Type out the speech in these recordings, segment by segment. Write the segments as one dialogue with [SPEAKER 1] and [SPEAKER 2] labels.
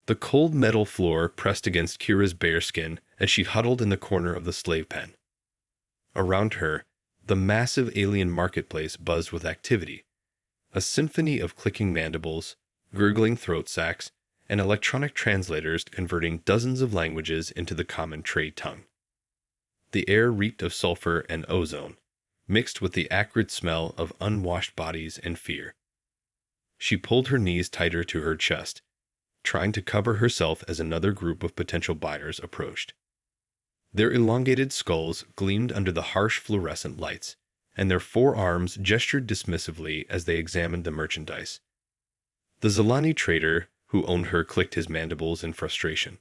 [SPEAKER 1] The cold metal floor pressed against Kira's bare skin as she huddled in the corner of the slave pen. Around her, the massive alien marketplace buzzed with activity, a symphony of clicking mandibles, gurgling throat sacs, and electronic translators converting dozens of languages into the common trade tongue. The air reeked of sulfur and ozone, mixed with the acrid smell of unwashed bodies and fear. She pulled her knees tighter to her chest, trying to cover herself as another group of potential buyers approached. Their elongated skulls gleamed under the harsh fluorescent lights, and their forearms gestured dismissively as they examined the merchandise. The Zalani trader who owned her clicked his mandibles in frustration.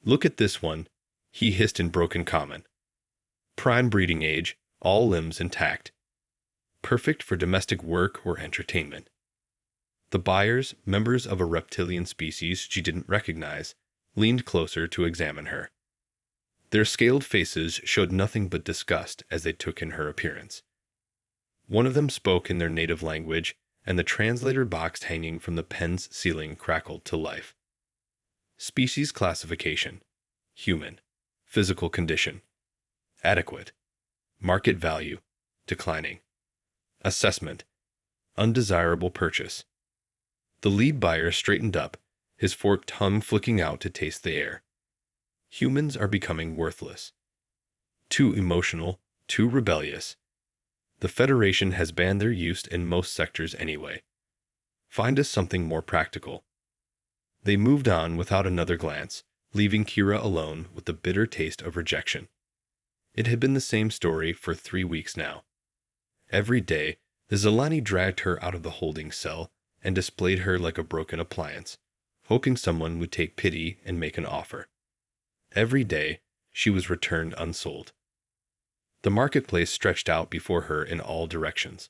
[SPEAKER 1] "Look at this one," he hissed in broken common. "Prime breeding age, all limbs intact. Perfect for domestic work or entertainment." The buyers, members of a reptilian species she didn't recognize, leaned closer to examine her. Their scaled faces showed nothing but disgust as they took in her appearance. One of them spoke in their native language, and the translator box hanging from the pen's ceiling crackled to life. Species classification: human. Physical condition: adequate. Market value: declining. Assessment: undesirable purchase. The lead buyer straightened up, his forked tongue flicking out to taste the air. Humans are becoming worthless. Too emotional, too rebellious. The Federation has banned their use in most sectors anyway. Find us something more practical. They moved on without another glance, leaving Kira alone with the bitter taste of rejection. It had been the same story for 3 weeks now. Every day, the Zalani dragged her out of the holding cell and displayed her like a broken appliance, hoping someone would take pity and make an offer. Every day, she was returned unsold. The marketplace stretched out before her in all directions,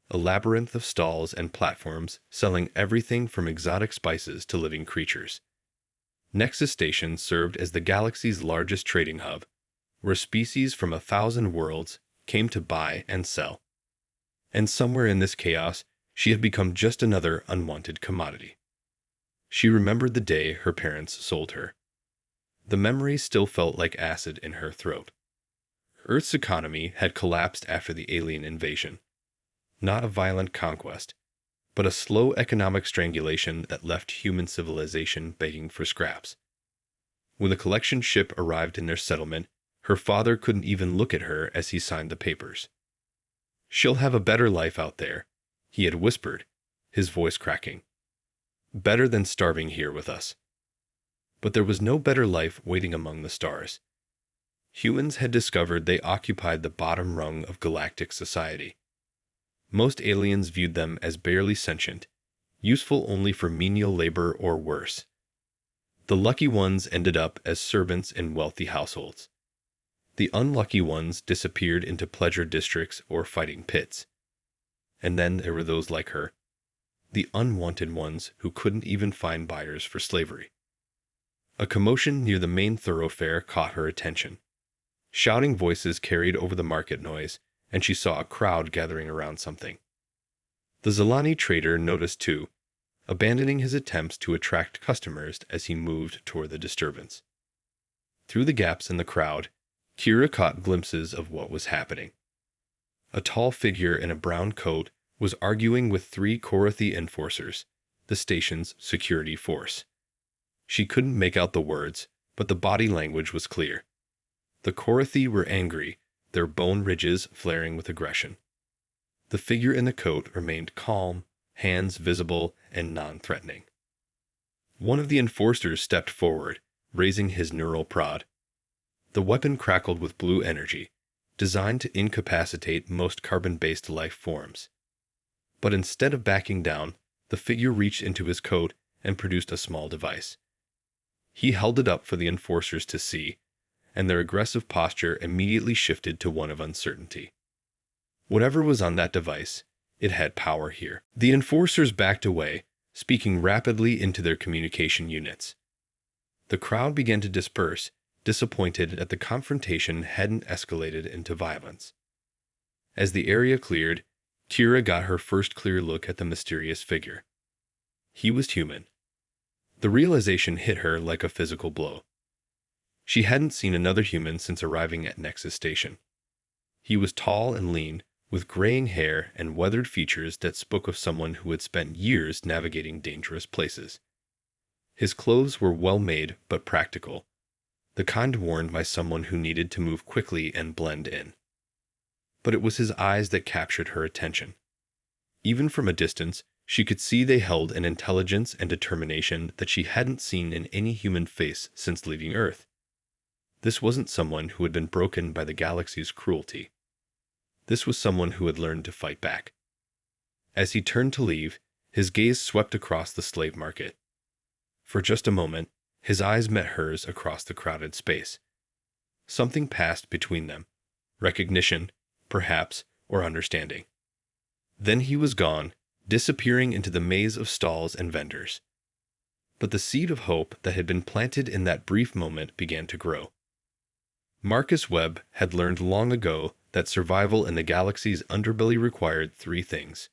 [SPEAKER 1] a labyrinth of stalls and platforms selling everything from exotic spices to living creatures. Nexus Station served as the galaxy's largest trading hub, where species from 1,000 worlds came to buy and sell. And somewhere in this chaos, she had become just another unwanted commodity. She remembered the day her parents sold her. The memory still felt like acid in her throat. Earth's economy had collapsed after the alien invasion. Not a violent conquest, but a slow economic strangulation that left human civilization begging for scraps. When the collection ship arrived in their settlement, her father couldn't even look at her as he signed the papers. "She'll have a better life out there," he had whispered, his voice cracking. "Better than starving here with us." But there was no better life waiting among the stars. Humans had discovered they occupied the bottom rung of galactic society. Most aliens viewed them as barely sentient, useful only for menial labor or worse. The lucky ones ended up as servants in wealthy households. The unlucky ones disappeared into pleasure districts or fighting pits. And then there were those like her, the unwanted ones who couldn't even find buyers for slavery. A commotion near the main thoroughfare caught her attention. Shouting voices carried over the market noise, and she saw a crowd gathering around something. The Zalani trader noticed too, abandoning his attempts to attract customers as he moved toward the disturbance. Through the gaps in the crowd, Kira caught glimpses of what was happening. A tall figure in a brown coat was arguing with 3 Korathi enforcers, the station's security force. She couldn't make out the words, but the body language was clear. The Korathi were angry, their bone ridges flaring with aggression. The figure in the coat remained calm, hands visible and non-threatening. One of the enforcers stepped forward, raising his neural prod. The weapon crackled with blue energy, designed to incapacitate most carbon-based life forms. But instead of backing down, the figure reached into his coat and produced a small device. He held it up for the enforcers to see, and their aggressive posture immediately shifted to one of uncertainty. Whatever was on that device, it had power here. The enforcers backed away, speaking rapidly into their communication units. The crowd began to disperse, disappointed that the confrontation hadn't escalated into violence. As the area cleared, Kira got her first clear look at the mysterious figure. He was human. The realization hit her like a physical blow. She hadn't seen another human since arriving at Nexus Station. He was tall and lean, with graying hair and weathered features that spoke of someone who had spent years navigating dangerous places. His clothes were well-made but practical, the kind worn by someone who needed to move quickly and blend in. But it was his eyes that captured her attention. Even from a distance, she could see they held an intelligence and determination that she hadn't seen in any human face since leaving Earth. This wasn't someone who had been broken by the galaxy's cruelty. This was someone who had learned to fight back. As he turned to leave, his gaze swept across the slave market. For just a moment, his eyes met hers across the crowded space. Something passed between them. Recognition, perhaps, or understanding. Then he was gone, disappearing into the maze of stalls and vendors. But the seed of hope that had been planted in that brief moment began to grow. Marcus Webb had learned long ago that survival in the galaxy's underbelly required three things: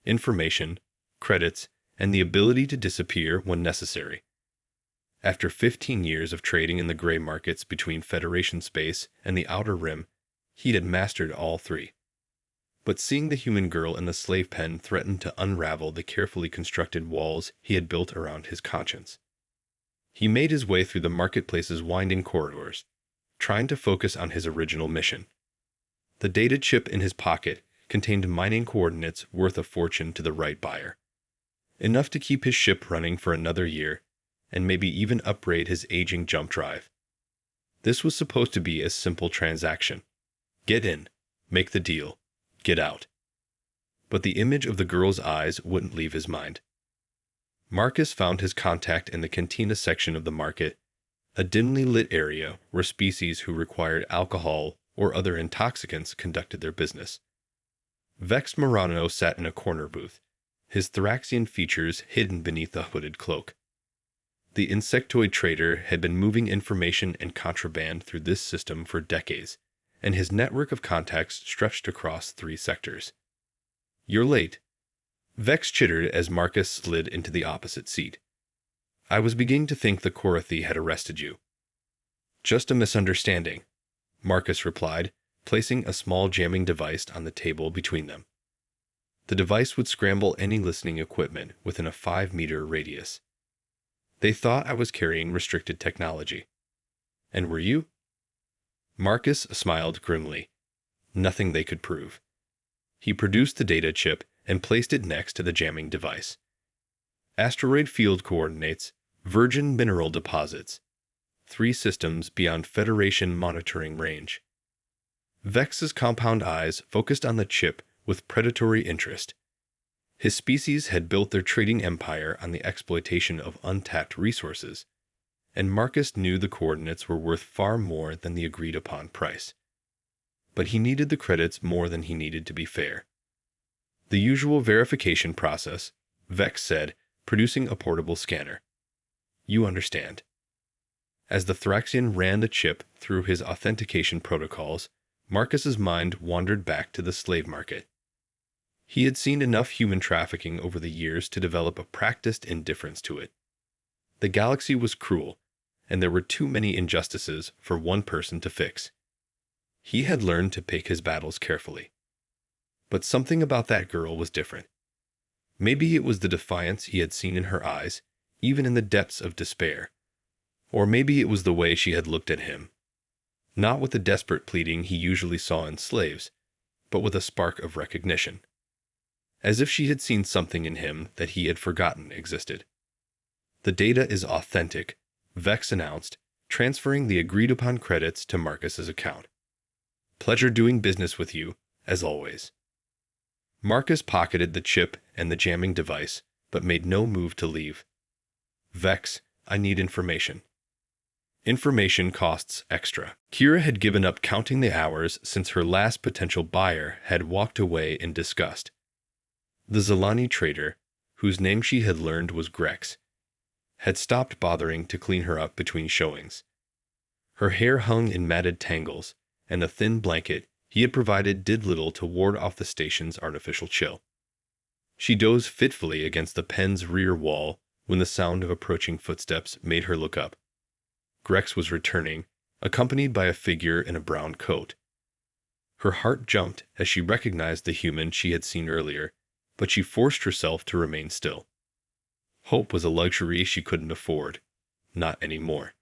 [SPEAKER 1] information, credits, and the ability to disappear when necessary. After 15 years of trading in the gray markets between Federation space and the Outer Rim, he had mastered all three. But seeing the human girl in the slave pen threatened to unravel the carefully constructed walls he had built around his conscience. He made his way through the marketplace's winding corridors, trying to focus on his original mission. The data chip in his pocket contained mining coordinates worth a fortune to the right buyer. Enough to keep his ship running for another year, and maybe even upgrade his aging jump drive. This was supposed to be a simple transaction. Get in, make the deal, get out. But the image of the girl's eyes wouldn't leave his mind. Marcus found his contact in the cantina section of the market, a dimly lit area where species who required alcohol or other intoxicants conducted their business. Vex Morano sat in a corner booth, his Thraxian features hidden beneath a hooded cloak. The insectoid trader had been moving information and contraband through this system for decades, and his network of contacts stretched across 3 sectors. "You're late." Vex chittered as Marcus slid into the opposite seat. "I was beginning to think the Korathi had arrested you." "Just a misunderstanding," Marcus replied, placing a small jamming device on the table between them. The device would scramble any listening equipment within a 5-meter radius. "They thought I was carrying restricted technology." "And were you?" Marcus smiled grimly. Nothing they could prove. He produced the data chip and placed it next to the jamming device. Asteroid field coordinates, virgin mineral deposits. 3 systems beyond Federation monitoring range. Vex's compound eyes focused on the chip with predatory interest. His species had built their trading empire on the exploitation of untapped resources, and Marcus knew the coordinates were worth far more than the agreed-upon price. But he needed the credits more than he needed to be fair. "The usual verification process," Vex said, producing a portable scanner. "You understand." As the Thraxian ran the chip through his authentication protocols, Marcus's mind wandered back to the slave market. He had seen enough human trafficking over the years to develop a practiced indifference to it. The galaxy was cruel, and there were too many injustices for one person to fix. He had learned to pick his battles carefully. But something about that girl was different. Maybe it was the defiance he had seen in her eyes, even in the depths of despair. Or maybe it was the way she had looked at him. Not with the desperate pleading he usually saw in slaves, but with a spark of recognition. As if she had seen something in him that he had forgotten existed. "The data is authentic," Vex announced, transferring the agreed-upon credits to Marcus's account. "Pleasure doing business with you, as always." Marcus pocketed the chip and the jamming device, but made no move to leave. "Vex, I need information." Information costs extra. Kira had given up counting the hours since her last potential buyer had walked away in disgust. The Zalani trader, whose name she had learned was Grex, had stopped bothering to clean her up between showings. Her hair hung in matted tangles, and the thin blanket he had provided did little to ward off the station's artificial chill. She dozed fitfully against the pen's rear wall, when the sound of approaching footsteps made her look up. Grex was returning, accompanied by a figure in a brown coat. Her heart jumped as she recognized the human she had seen earlier, but she forced herself to remain still. Hope was a luxury she couldn't afford. Not anymore.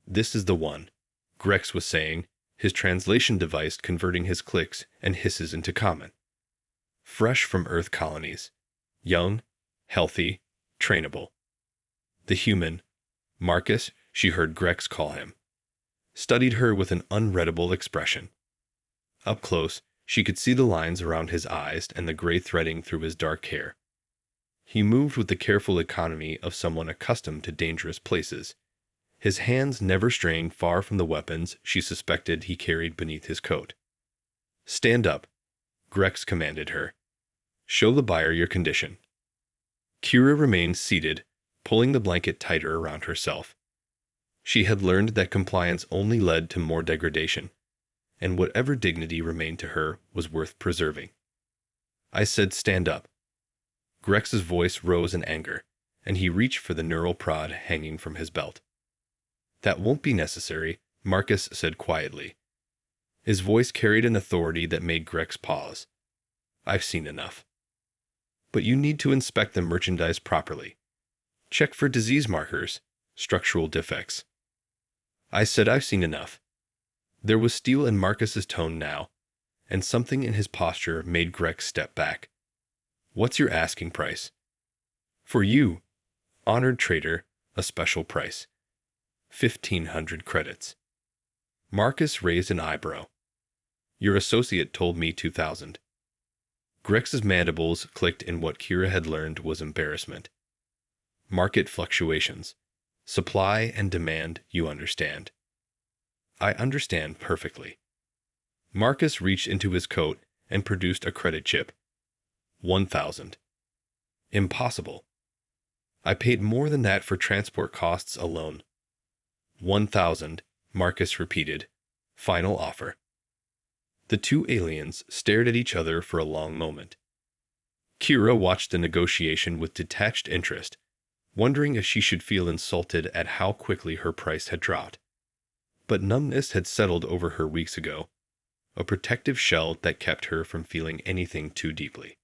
[SPEAKER 1] "This is the one," Grex was saying, his translation device converting his clicks and hisses into common. Fresh from Earth colonies. Young, healthy, trainable. The human, Marcus, she heard Grex call him, studied her with an unreadable expression. Up close, she could see the lines around his eyes and the gray threading through his dark hair. He moved with the careful economy of someone accustomed to dangerous places, his hands never straying far from the weapons she suspected he carried beneath his coat. "Stand up," Grex commanded her. "Show the buyer your condition." Kira remained seated, pulling the blanket tighter around herself. She had learned that compliance only led to more degradation, and whatever dignity remained to her was worth preserving. "I said stand up." Grex's voice rose in anger, and he reached for the neural prod hanging from his belt. "That won't be necessary," Marcus said quietly. His voice carried an authority that made Grex pause. "I've seen enough. But you need to inspect the merchandise properly. Check for disease markers, structural defects." "I said I've seen enough." There was steel in Marcus's tone now, and something in his posture made Grex step back. "What's your asking price?" "For you, honored trader, a special price. 1,500 credits." Marcus raised an eyebrow. "Your associate told me 2,000. Grex's mandibles clicked in what Kira had learned was embarrassment. "Market fluctuations. Supply and demand, you understand." "I understand perfectly." Marcus reached into his coat and produced a credit chip. 1,000. "Impossible." "I paid more than that for transport costs alone." 1,000, Marcus repeated. "Final offer." The two aliens stared at each other for a long moment. Kira watched the negotiation with detached interest, wondering if she should feel insulted at how quickly her price had dropped. But numbness had settled over her weeks ago, a protective shell that kept her from feeling anything too deeply.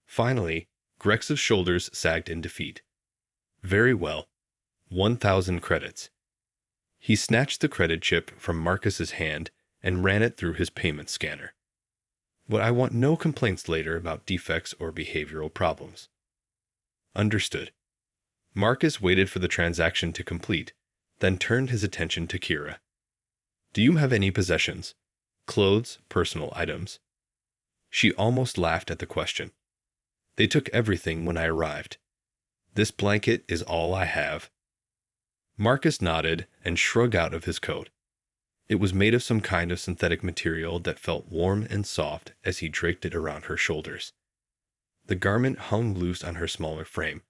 [SPEAKER 1] Finally, Grex's shoulders sagged in defeat. "Very well. 1,000 credits." He snatched the credit chip from Marcus's hand and ran it through his payment scanner. "But I want no complaints later about defects or behavioral problems." "Understood." Marcus waited for the transaction to complete, then turned his attention to Kira. "Do you have any possessions? Clothes, personal items?" She almost laughed at the question. "They took everything when I arrived. This blanket is all I have." Marcus nodded and shrugged out of his coat. It was made of some kind of synthetic material that felt warm and soft as he draped it around her shoulders. The garment hung loose on her smaller frame,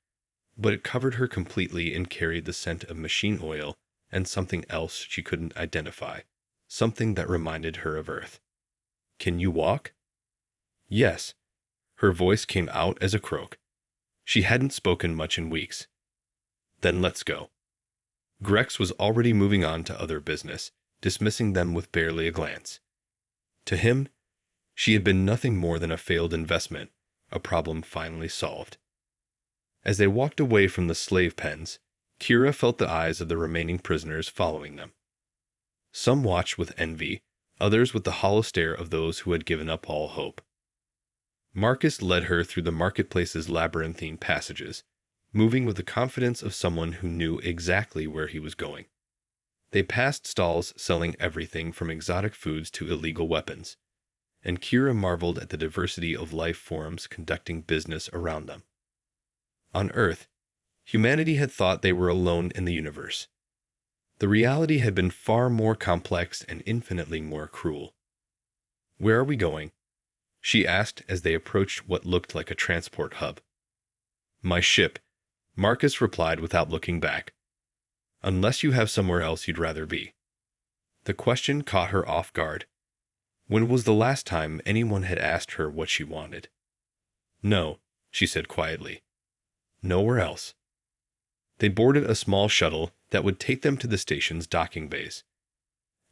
[SPEAKER 1] but it covered her completely and carried the scent of machine oil and something else she couldn't identify, something that reminded her of Earth. "Can you walk?" "Yes." Her voice came out as a croak. She hadn't spoken much in weeks. "Then let's go." Grex was already moving on to other business, dismissing them with barely a glance. To him, she had been nothing more than a failed investment, a problem finally solved. As they walked away from the slave pens, Kira felt the eyes of the remaining prisoners following them. Some watched with envy, others with the hollow stare of those who had given up all hope. Marcus led her through the marketplace's labyrinthine passages, moving with the confidence of someone who knew exactly where he was going. They passed stalls selling everything from exotic foods to illegal weapons, and Kira marveled at the diversity of life forms conducting business around them. On Earth, humanity had thought they were alone in the universe. The reality had been far more complex and infinitely more cruel. "Where are we going?" she asked as they approached what looked like a transport hub. "My ship," Marcus replied without looking back. "Unless you have somewhere else you'd rather be." The question caught her off guard. When was the last time anyone had asked her what she wanted? "No," she said quietly. "Nowhere else." They boarded a small shuttle that would take them to the station's docking bays.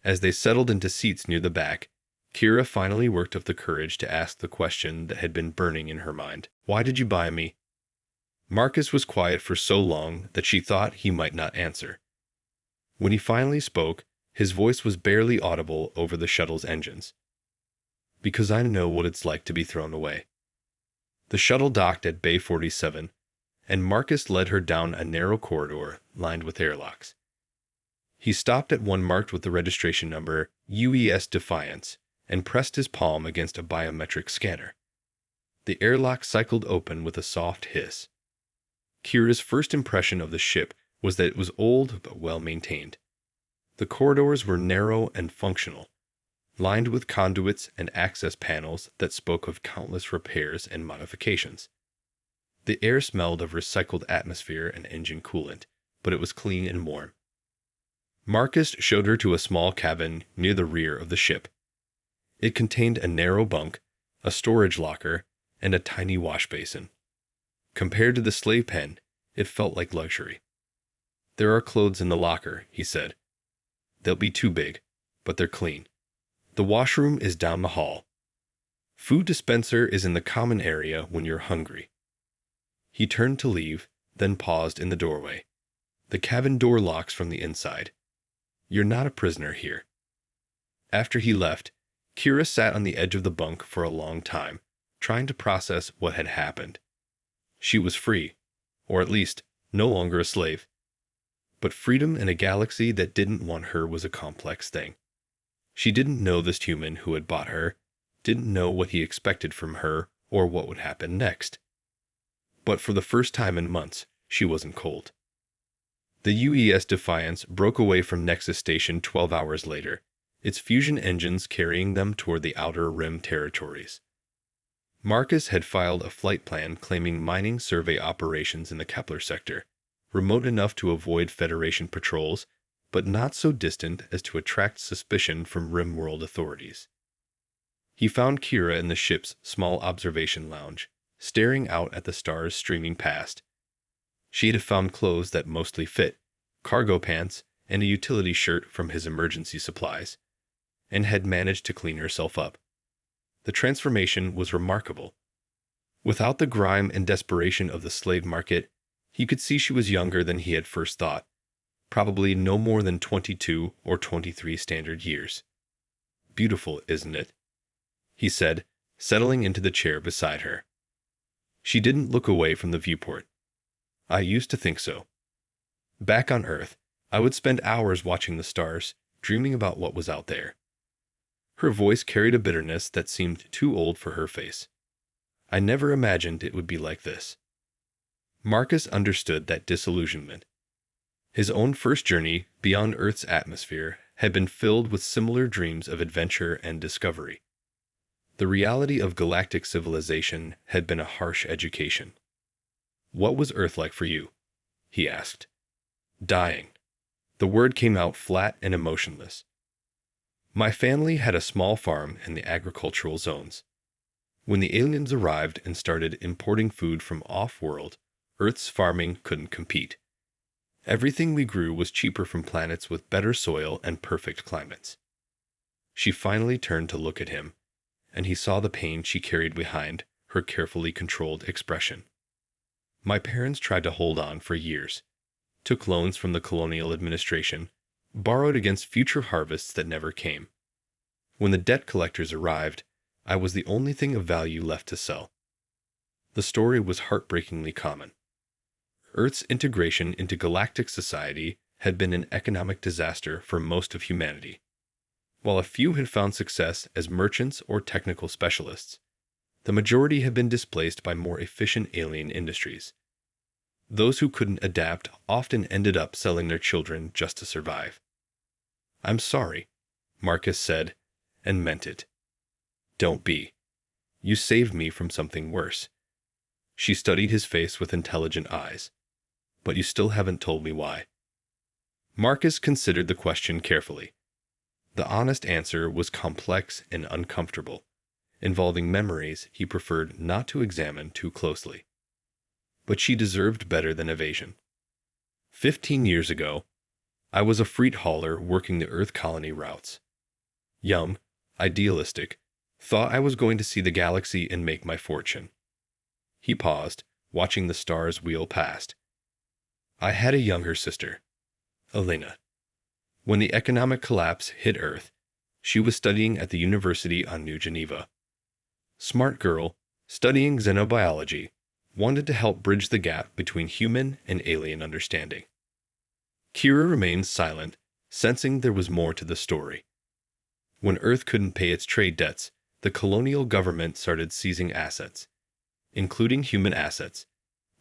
[SPEAKER 1] As they settled into seats near the back, Kira finally worked up the courage to ask the question that had been burning in her mind. "Why did you buy me?" Marcus was quiet for so long that she thought he might not answer. When he finally spoke, his voice was barely audible over the shuttle's engines. "Because I know what it's like to be thrown away." The shuttle docked at Bay 47, and Marcus led her down a narrow corridor lined with airlocks. He stopped at one marked with the registration number UES Defiance and pressed his palm against a biometric scanner. The airlock cycled open with a soft hiss. Kira's first impression of the ship was that it was old but well maintained. The corridors were narrow and functional, lined with conduits and access panels that spoke of countless repairs and modifications. The air smelled of recycled atmosphere and engine coolant, but it was clean and warm. Marcus showed her to a small cabin near the rear of the ship. It contained a narrow bunk, a storage locker, and a tiny wash basin. Compared to the slave pen, it felt like luxury. "There are clothes in the locker," he said. "They'll be too big, but they're clean. The washroom is down the hall. Food dispenser is in the common area when you're hungry." He turned to leave, then paused in the doorway. "The cabin door locks from the inside. You're not a prisoner here." After he left, Kira sat on the edge of the bunk for a long time, trying to process what had happened. She was free, or at least no longer a slave. But freedom in a galaxy that didn't want her was a complex thing. She didn't know this human who had bought her, didn't know what he expected from her or what would happen next. But for the first time in months, she wasn't cold. The UES Defiance broke away from Nexus Station 12 hours later, its fusion engines carrying them toward the Outer Rim territories. Marcus had filed a flight plan claiming mining survey operations in the Kepler sector, remote enough to avoid Federation patrols, but not so distant as to attract suspicion from Rim-world authorities. He found Kira in the ship's small observation lounge, staring out at the stars streaming past. She had found clothes that mostly fit, cargo pants and a utility shirt from his emergency supplies, and had managed to clean herself up. The transformation was remarkable. Without the grime and desperation of the slave market, he could see she was younger than he had first thought, probably no more than 22 or 23 standard years. "Beautiful, isn't it?" he said, settling into the chair beside her. She didn't look away from the viewport. "I used to think so. Back on Earth, I would spend hours watching the stars, dreaming about what was out there." Her voice carried a bitterness that seemed too old for her face. "I never imagined it would be like this." Marcus understood that disillusionment. His own first journey beyond Earth's atmosphere had been filled with similar dreams of adventure and discovery. The reality of galactic civilization had been a harsh education. "What was Earth like for you?" he asked. "Dying." The word came out flat and emotionless. "My family had a small farm in the agricultural zones. When the aliens arrived and started importing food from off-world, Earth's farming couldn't compete. Everything we grew was cheaper from planets with better soil and perfect climates." She finally turned to look at him, and he saw the pain she carried behind her carefully controlled expression. "My parents tried to hold on for years, took loans from the colonial administration, borrowed against future harvests that never came. When the debt collectors arrived, I was the only thing of value left to sell." The story was heartbreakingly common. Earth's integration into galactic society had been an economic disaster for most of humanity. While a few had found success as merchants or technical specialists, the majority had been displaced by more efficient alien industries. Those who couldn't adapt often ended up selling their children just to survive. "I'm sorry," Marcus said, and meant it. "Don't be. You saved me from something worse." She studied his face with intelligent eyes. "But you still haven't told me why." Marcus considered the question carefully. The honest answer was complex and uncomfortable, involving memories he preferred not to examine too closely. But she deserved better than evasion. 15 years ago, I was a freight hauler working the Earth colony routes. Young, idealistic, thought I was going to see the galaxy and make my fortune. He paused, watching the stars wheel past. I had a younger sister, Elena. When the economic collapse hit Earth, she was studying at the University on New Geneva. Smart girl, studying xenobiology, wanted to help bridge the gap between human and alien understanding. Kira remained silent, sensing there was more to the story. When Earth couldn't pay its trade debts, the colonial government started seizing assets, including human assets.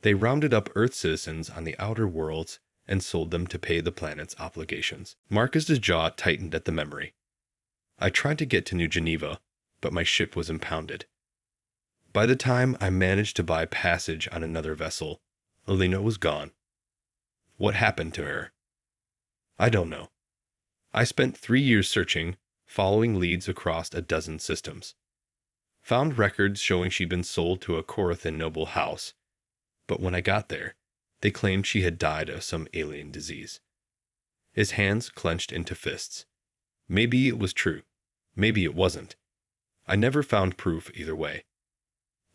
[SPEAKER 1] They rounded up Earth citizens on the outer worlds and sold them to pay the planet's obligations. Marcus's jaw tightened at the memory. I tried to get to New Geneva, but my ship was impounded. By the time I managed to buy passage on another vessel, Elena was gone. What happened to her? I don't know. I spent 3 years searching, following leads across a dozen systems. Found records showing she'd been sold to a Corothan noble house, but when I got there, they claimed she had died of some alien disease. His hands clenched into fists. Maybe it was true. Maybe it wasn't. I never found proof either way.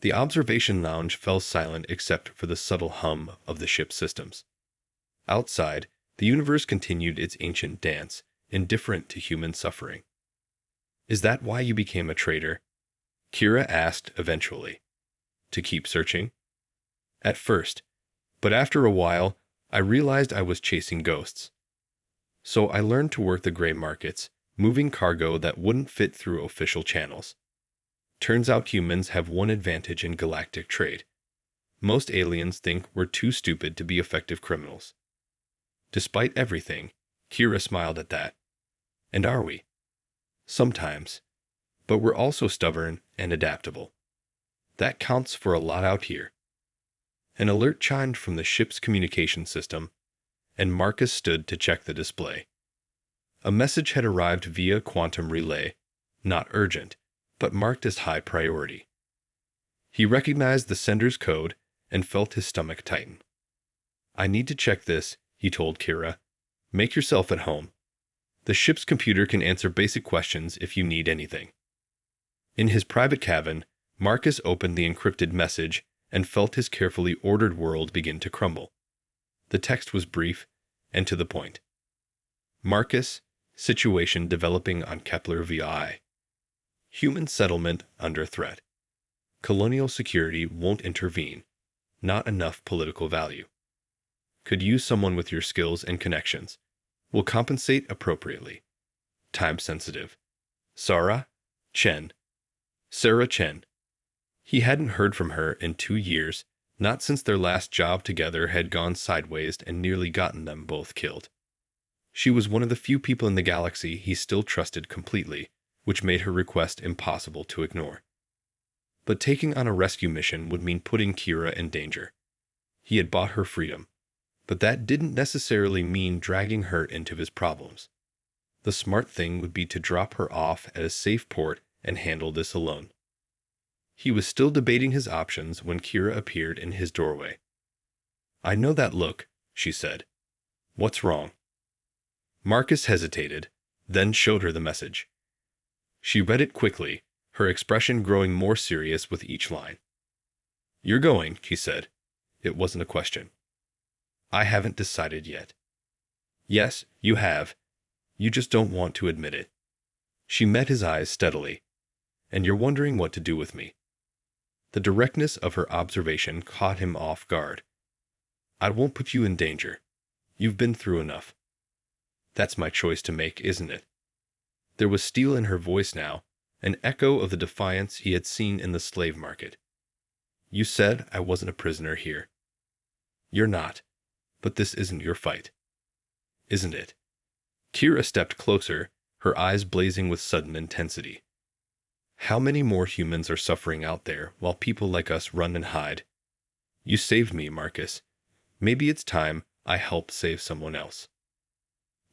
[SPEAKER 1] The observation lounge fell silent except for the subtle hum of the ship's systems. Outside, the universe continued its ancient dance, indifferent to human suffering. Is that why you became a trader? Kira asked eventually. To keep searching? At first, but after a while, I realized I was chasing ghosts. So I learned to work the gray markets, moving cargo that wouldn't fit through official channels. Turns out humans have one advantage in galactic trade. Most aliens think we're too stupid to be effective criminals. Despite everything, Kira smiled at that. And are we? Sometimes. But we're also stubborn and adaptable. That counts for a lot out here. An alert chimed from the ship's communication system, and Marcus stood to check the display. A message had arrived via quantum relay, not urgent, but marked as high priority. He recognized the sender's code and felt his stomach tighten. I need to check this, he told Kira. Make yourself at home. The ship's computer can answer basic questions if you need anything. In his private cabin, Marcus opened the encrypted message and felt his carefully ordered world begin to crumble. The text was brief and to the point. Marcus, situation developing on Kepler VI. Human settlement under threat. Colonial security won't intervene. Not enough political value. Could use someone with your skills and connections. Will compensate appropriately. Time sensitive. Sarah Chen. Sarah Chen. He hadn't heard from her in 2 years, not since their last job together had gone sideways and nearly gotten them both killed. She was one of the few people in the galaxy he still trusted completely, which made her request impossible to ignore. But taking on a rescue mission would mean putting Kira in danger. He had bought her freedom, but that didn't necessarily mean dragging her into his problems. The smart thing would be to drop her off at a safe port and handle this alone. He was still debating his options when Kira appeared in his doorway. I know that look, she said. What's wrong? Marcus hesitated, then showed her the message. She read it quickly, her expression growing more serious with each line. You're going, she said. It wasn't a question. I haven't decided yet. Yes, you have. You just don't want to admit it. She met his eyes steadily. And you're wondering what to do with me. The directness of her observation caught him off guard. I won't put you in danger. You've been through enough. That's my choice to make, isn't it? There was steel in her voice now, an echo of the defiance he had seen in the slave market. You said I wasn't a prisoner here. You're not, but this isn't your fight. Isn't it? Kira stepped closer, her eyes blazing with sudden intensity. How many more humans are suffering out there while people like us run and hide? You saved me, Marcus. Maybe it's time I help save someone else.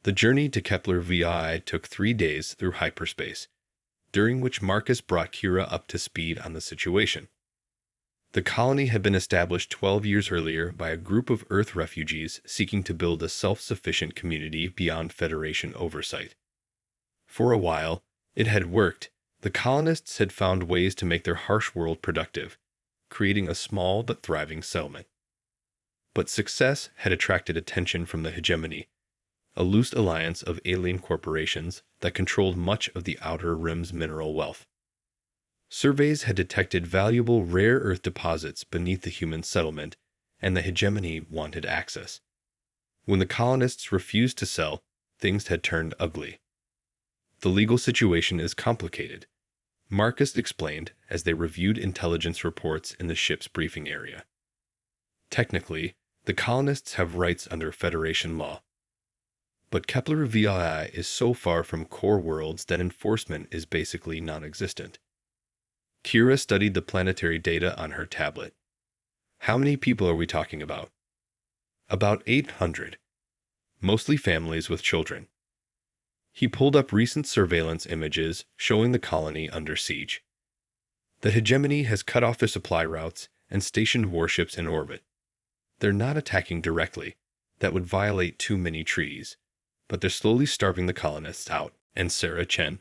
[SPEAKER 1] The journey to Kepler VI took 3 days through hyperspace, during which Marcus brought Kira up to speed on the situation. The colony had been established 12 years earlier by a group of Earth refugees seeking to build a self-sufficient community beyond Federation oversight. For a while, it had worked. The colonists had found ways to make their harsh world productive, creating a small but thriving settlement. But success had attracted attention from the hegemony, a loose alliance of alien corporations that controlled much of the Outer Rim's mineral wealth. Surveys had detected valuable rare earth deposits beneath the human settlement, and the hegemony wanted access. When the colonists refused to sell, things had turned ugly. The legal situation is complicated, Marcus explained as they reviewed intelligence reports in the ship's briefing area. Technically, the colonists have rights under Federation law. But Kepler VI is so far from core worlds that enforcement is basically non-existent. Kira studied the planetary data on her tablet. How many people are we talking about? About 800. Mostly families with children. He pulled up recent surveillance images showing the colony under siege. The hegemony has cut off their supply routes and stationed warships in orbit. They're not attacking directly. That would violate too many treaties. But they're slowly starving the colonists out. And Sarah Chen,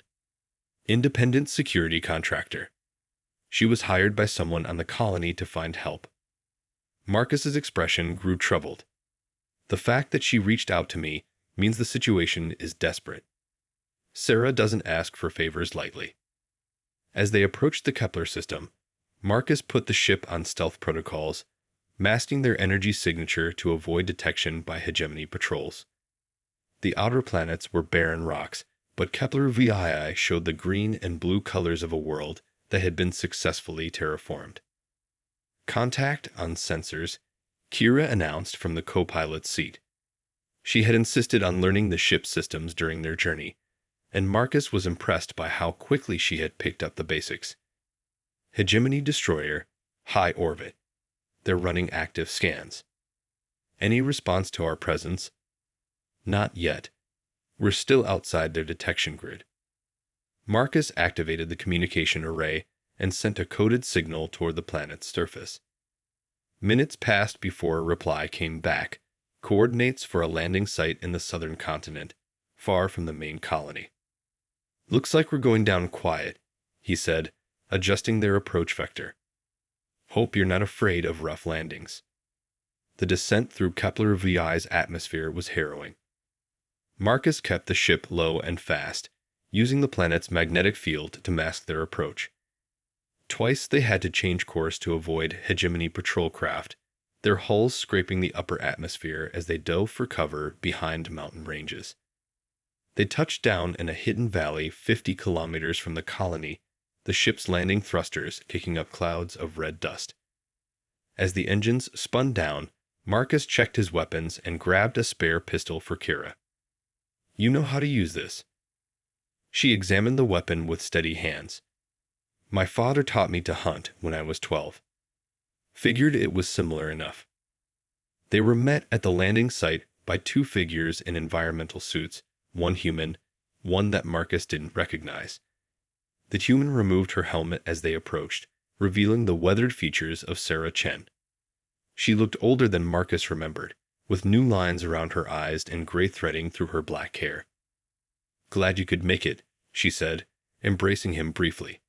[SPEAKER 1] independent security contractor. She was hired by someone on the colony to find help. Marcus's expression grew troubled. The fact that she reached out to me means the situation is desperate. Sarah doesn't ask for favors lightly. As they approached the Kepler system, Marcus put the ship on stealth protocols, masking their energy signature to avoid detection by hegemony patrols. The outer planets were barren rocks, but Kepler VII showed the green and blue colors of a world that had been successfully terraformed. Contact on sensors, Kira announced from the co-pilot's seat. She had insisted on learning the ship's systems during their journey, and Marcus was impressed by how quickly she had picked up the basics. Hegemony destroyer, high orbit. They're running active scans. Any response to our presence? Not yet. We're still outside their detection grid. Marcus activated the communication array and sent a coded signal toward the planet's surface. Minutes passed before a reply came back, coordinates for a landing site in the southern continent, far from the main colony. Looks like we're going down quiet, he said, adjusting their approach vector. Hope you're not afraid of rough landings. The descent through Kepler VI's atmosphere was harrowing. Marcus kept the ship low and fast, using the planet's magnetic field to mask their approach. Twice they had to change course to avoid hegemony patrol craft, their hulls scraping the upper atmosphere as they dove for cover behind mountain ranges. They touched down in a hidden valley 50 kilometers from the colony, the ship's landing thrusters kicking up clouds of red dust. As the engines spun down, Marcus checked his weapons and grabbed a spare pistol for Kira. You know how to use this. She examined the weapon with steady hands. My father taught me to hunt when I was 12. Figured it was similar enough. They were met at the landing site by two figures in environmental suits, one human, one that Marcus didn't recognize. The human removed her helmet as they approached, revealing the weathered features of Sarah Chen. She looked older than Marcus remembered, with new lines around her eyes and gray threading through her black hair. Glad you could make it, she said, embracing him briefly.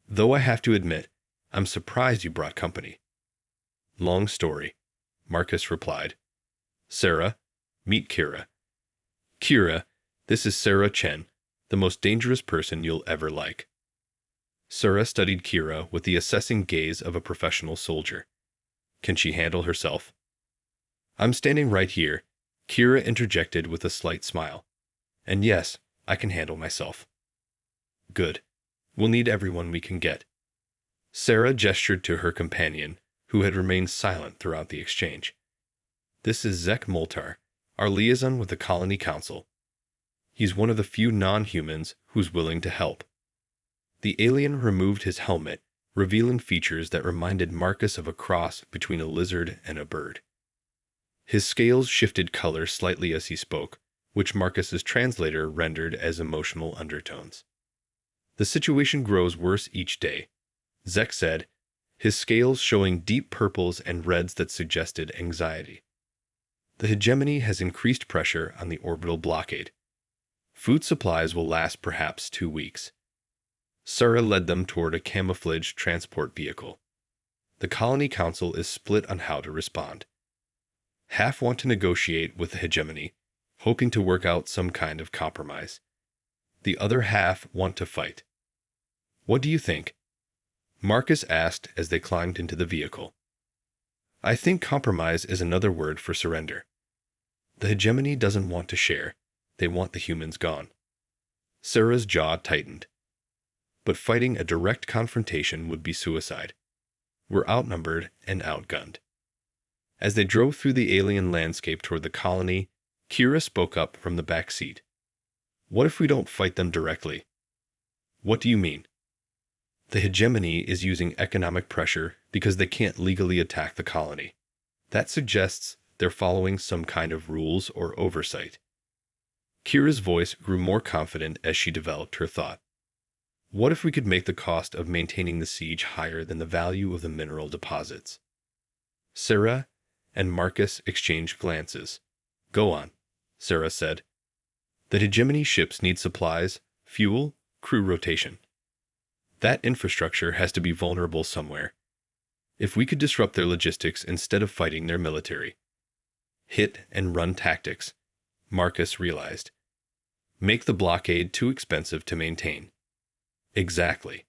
[SPEAKER 1] Though I have to admit, I'm surprised you brought company. Long story, Marcus replied. Sarah, meet Kira. Kira, this is Sarah Chen, the most dangerous person you'll ever like. Sarah studied Kira with the assessing gaze of a professional soldier. Can she handle herself? I'm standing right here, Kira interjected with a slight smile. And yes, I can handle myself. Good. We'll need everyone we can get. Sarah gestured to her companion, who had remained silent throughout the exchange. This is Zek Moltar, our liaison with the Colony Council. He's one of the few non-humans who's willing to help. The alien removed his helmet, revealing features that reminded Marcus of a cross between a lizard and a bird. His scales shifted color slightly as he spoke, which Marcus's translator rendered as emotional undertones. The situation grows worse each day. Zek said, his scales showing deep purples and reds that suggested anxiety. The hegemony has increased pressure on the orbital blockade. Food supplies will last perhaps 2 weeks. Sarah led them toward a camouflaged transport vehicle. The Colony Council is split on how to respond. Half want to negotiate with the hegemony, hoping to work out some kind of compromise. The other half want to fight. What do you think? Marcus asked as they climbed into the vehicle. I think compromise is another word for surrender. The hegemony doesn't want to share. They want the humans gone. Sarah's jaw tightened. But fighting a direct confrontation would be suicide. We're outnumbered and outgunned. As they drove through the alien landscape toward the colony, Kira spoke up from the back seat. What if we don't fight them directly? What do you mean? The hegemony is using economic pressure because they can't legally attack the colony. That suggests they're following some kind of rules or oversight. Kira's voice grew more confident as she developed her thought. What if we could make the cost of maintaining the siege higher than the value of the mineral deposits? Sarah and Marcus exchanged glances. Go on, Sarah said. The hegemony ships need supplies, fuel, crew rotation. That infrastructure has to be vulnerable somewhere. If we could disrupt their logistics instead of fighting their military. Hit and run tactics, Marcus realized. Make the blockade too expensive to maintain. Exactly.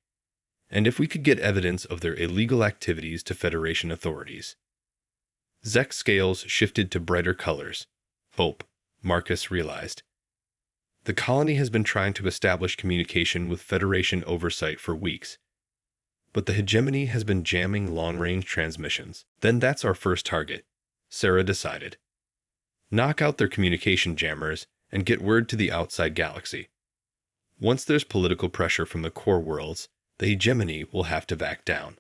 [SPEAKER 1] And if we could get evidence of their illegal activities to Federation authorities. Zek's scales shifted to brighter colors. Hope, Marcus realized. The colony has been trying to establish communication with Federation oversight for weeks. But the hegemony has been jamming long-range transmissions. Then that's our first target, Sarah decided. Knock out their communication jammers and get word to the outside galaxy. Once there's political pressure from the core worlds, the hegemony will have to back down.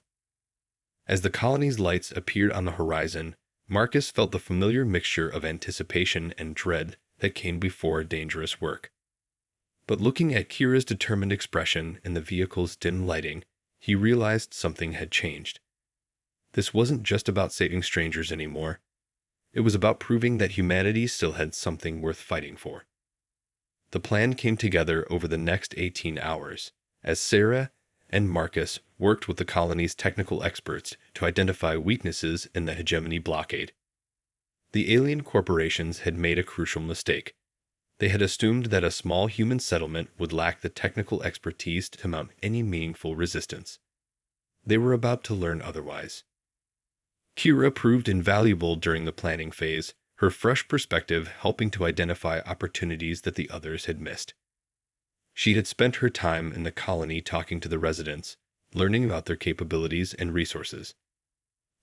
[SPEAKER 1] As the colony's lights appeared on the horizon, Marcus felt the familiar mixture of anticipation and dread that came before dangerous work. But looking at Kira's determined expression and the vehicle's dim lighting, he realized something had changed. This wasn't just about saving strangers anymore. It was about proving that humanity still had something worth fighting for. The plan came together over the next 18 hours, as Sarah and Marcus worked with the colony's technical experts to identify weaknesses in the hegemony blockade. The alien corporations had made a crucial mistake. They had assumed that a small human settlement would lack the technical expertise to mount any meaningful resistance. They were about to learn otherwise. Kira proved invaluable during the planning phase, her fresh perspective helping to identify opportunities that the others had missed. She had spent her time in the colony talking to the residents, learning about their capabilities and resources.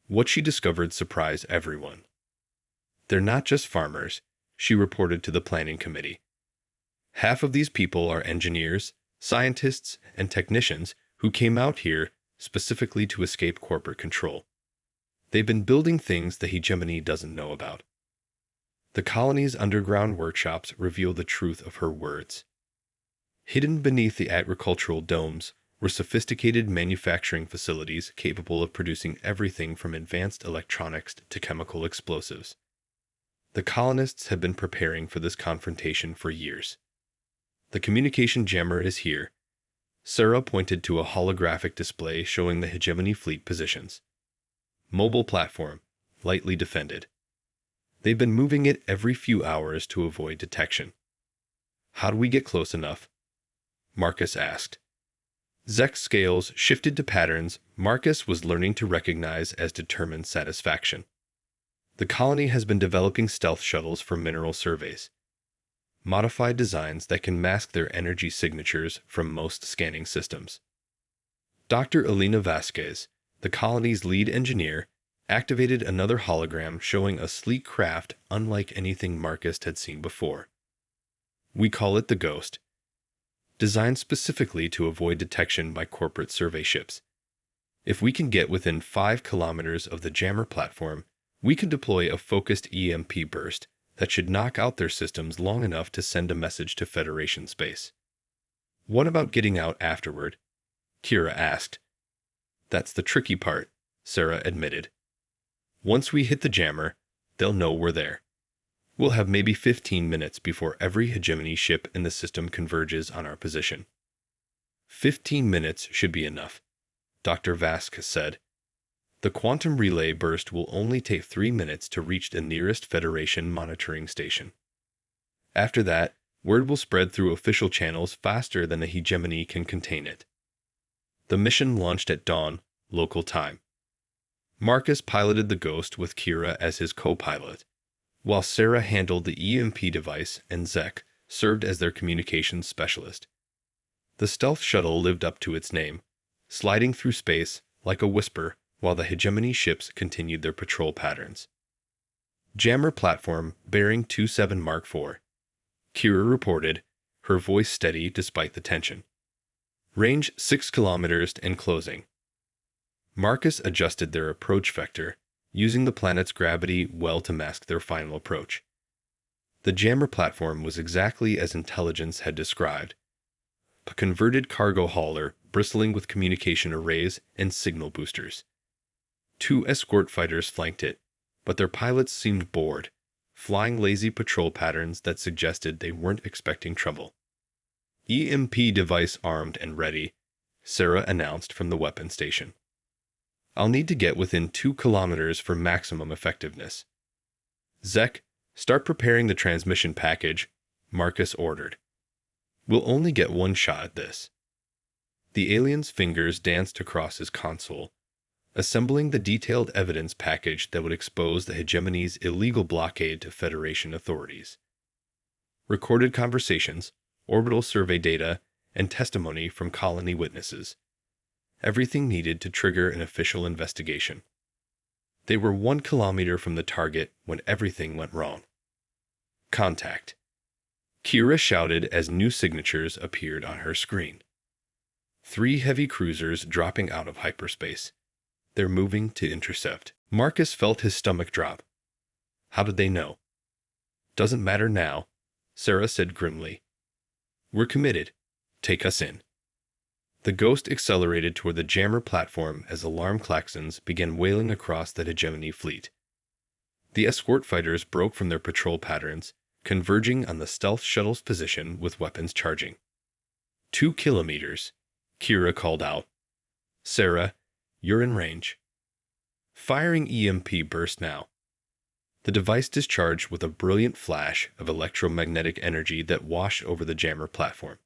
[SPEAKER 1] What she discovered surprised everyone. They're not just farmers, she reported to the planning committee. Half of these people are engineers, scientists, and technicians who came out here specifically to escape corporate control. They've been building things the hegemony doesn't know about. The colony's underground workshops reveal the truth of her words. Hidden beneath the agricultural domes were sophisticated manufacturing facilities capable of producing everything from advanced electronics to chemical explosives. The colonists have been preparing for this confrontation for years. The communication jammer is here. Sarah pointed to a holographic display showing the hegemony fleet positions. Mobile platform, lightly defended. They've been moving it every few hours to avoid detection. How do we get close enough? Marcus asked. Zek's scales shifted to patterns Marcus was learning to recognize as determined satisfaction. The colony has been developing stealth shuttles for mineral surveys. Modified designs that can mask their energy signatures from most scanning systems. Dr. Elena Vasquez, the colony's lead engineer, activated another hologram showing a sleek craft unlike anything Marcus had seen before. We call it the Ghost. Designed specifically to avoid detection by corporate survey ships. If we can get within 5 kilometers of the jammer platform, we can deploy a focused EMP burst that should knock out their systems long enough to send a message to Federation space. What about getting out afterward? Kira asked. That's the tricky part, Sarah admitted. Once we hit the jammer, they'll know we're there. We'll have maybe 15 minutes before every hegemony ship in the system converges on our position. 15 minutes should be enough, Dr. Vask said. The quantum relay burst will only take 3 minutes to reach the nearest Federation monitoring station. After that, word will spread through official channels faster than the hegemony can contain it. The mission launched at dawn, local time. Marcus piloted the Ghost with Kira as his co-pilot, while Sarah handled the EMP device and Zek served as their communications specialist. The stealth shuttle lived up to its name, sliding through space like a whisper while the hegemony ships continued their patrol patterns. Jammer platform bearing 27 Mark IV. Kira reported, her voice steady despite the tension. Range 6 kilometers and closing. Marcus adjusted their approach vector, using the planet's gravity well to mask their final approach. The jammer platform was exactly as intelligence had described. A converted cargo hauler bristling with communication arrays and signal boosters. 2 escort fighters flanked it, but their pilots seemed bored, flying lazy patrol patterns that suggested they weren't expecting trouble. EMP device armed and ready, Sarah announced from the weapon station. I'll need to get within 2 kilometers for maximum effectiveness. Zek, start preparing the transmission package, Marcus ordered. We'll only get one shot at this. The alien's fingers danced across his console, assembling the detailed evidence package that would expose the hegemony's illegal blockade to Federation authorities. Recorded conversations, orbital survey data, and testimony from colony witnesses. Everything needed to trigger an official investigation. They were 1 kilometer from the target when everything went wrong. Contact. Kira shouted as new signatures appeared on her screen. 3 heavy cruisers dropping out of hyperspace. They're moving to intercept. Marcus felt his stomach drop. How did they know? Doesn't matter now, Sarah said grimly. We're committed. Take us in. The Ghost accelerated toward the jammer platform as alarm klaxons began wailing across the hegemony fleet. The escort fighters broke from their patrol patterns, converging on the stealth shuttle's position with weapons charging. 2 kilometers, Kira called out. Sarah, you're in range. Firing EMP burst now. The device discharged with a brilliant flash of electromagnetic energy that washed over the jammer platform.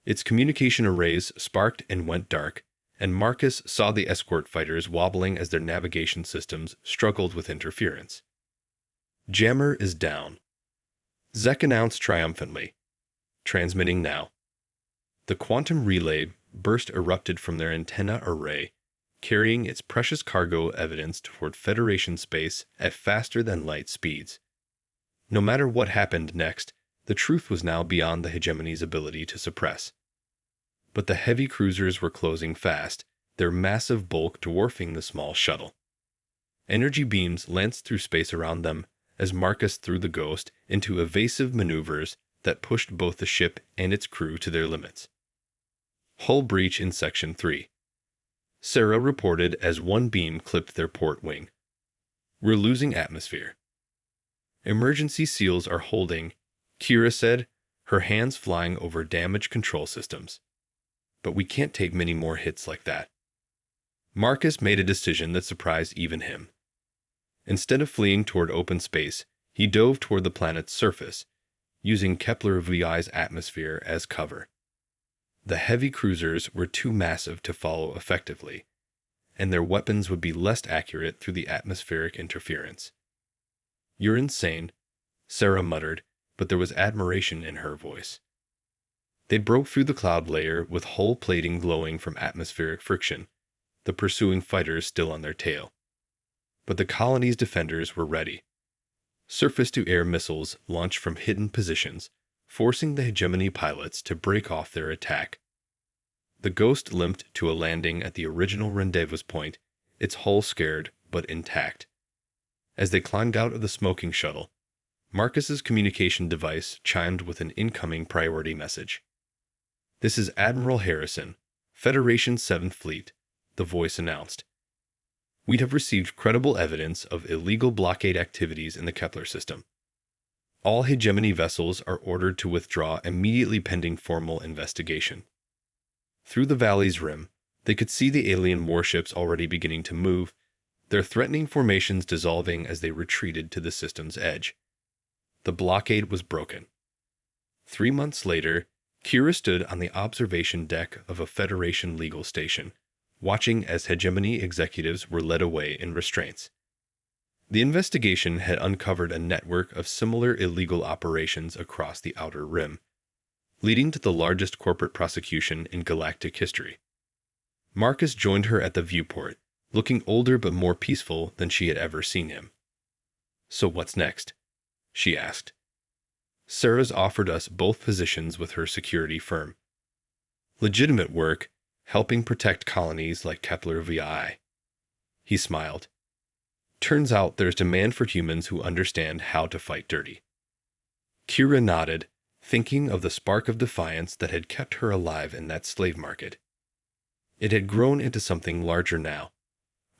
[SPEAKER 1] Its communication arrays sparked and went dark, and Marcus saw the escort fighters wobbling as their navigation systems struggled with interference. Jammer is down. Zek announced triumphantly. Transmitting now. The quantum relay burst erupted from their antenna array, carrying its precious cargo evidence toward Federation space at faster-than-light speeds. No matter what happened next, the truth was now beyond the hegemony's ability to suppress. But the heavy cruisers were closing fast, their massive bulk dwarfing the small shuttle. Energy beams lanced through space around them as Marcus threw the Ghost into evasive maneuvers that pushed both the ship and its crew to their limits. Hull breach in Section 3. Sarah reported as one beam clipped their port wing. We're losing atmosphere. Emergency seals are holding, Kira said, her hands flying over damaged control systems. But we can't take many more hits like that. Marcus made a decision that surprised even him. Instead of fleeing toward open space, he dove toward the planet's surface, using Kepler VI's atmosphere as cover. The heavy cruisers were too massive to follow effectively, and their weapons would be less accurate through the atmospheric interference. You're insane, Sarah muttered, but there was admiration in her voice. They broke through the cloud layer with hull plating glowing from atmospheric friction, the pursuing fighters still on their tail. But the colony's defenders were ready. Surface-to-air missiles launched from hidden positions, forcing the hegemony pilots to break off their attack. The Ghost limped to a landing at the original rendezvous point, its hull scared but intact. As they climbed out of the smoking shuttle, Marcus's communication device chimed with an incoming priority message. This is Admiral Harrison, Federation 7th Fleet, the voice announced. we'd have received credible evidence of illegal blockade activities in the Kepler system. All hegemony vessels are ordered to withdraw immediately pending formal investigation. Through the valley's rim, they could see the alien warships already beginning to move, their threatening formations dissolving as they retreated to the system's edge. The blockade was broken. 3 months later, Kira stood on the observation deck of a Federation legal station, watching as hegemony executives were led away in restraints. The investigation had uncovered a network of similar illegal operations across the Outer Rim, leading to the largest corporate prosecution in galactic history. Marcus joined her at the viewport, looking older but more peaceful than she had ever seen him. "So what's next?" she asked. "Sarah's offered us both positions with her security firm. Legitimate work, helping protect colonies like Kepler VI." He smiled. "Turns out there's demand for humans who understand how to fight dirty." Kira nodded, thinking of the spark of defiance that had kept her alive in that slave market. It had grown into something larger now,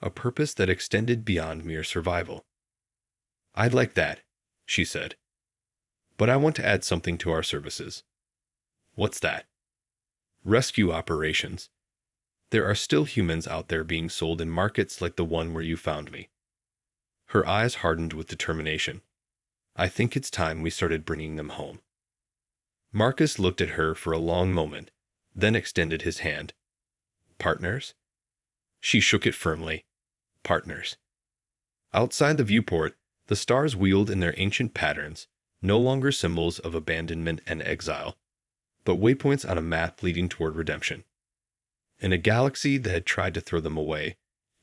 [SPEAKER 1] a purpose that extended beyond mere survival. "I'd like that," she said. "But I want to add something to our services." "What's that?" "Rescue operations. There are still humans out there being sold in markets like the one where you found me." Her eyes hardened with determination. "I think it's time we started bringing them home." Marcus looked at her for a long moment, then extended his hand. "Partners?" She shook it firmly. "Partners." Outside the viewport, the stars wheeled in their ancient patterns, no longer symbols of abandonment and exile, but waypoints on a map leading toward redemption. In a galaxy that had tried to throw them away,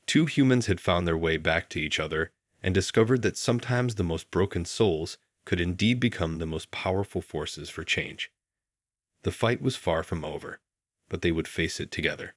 [SPEAKER 1] 2 humans had found their way back to each other and discovered that sometimes the most broken souls could indeed become the most powerful forces for change. The fight was far from over, but they would face it together.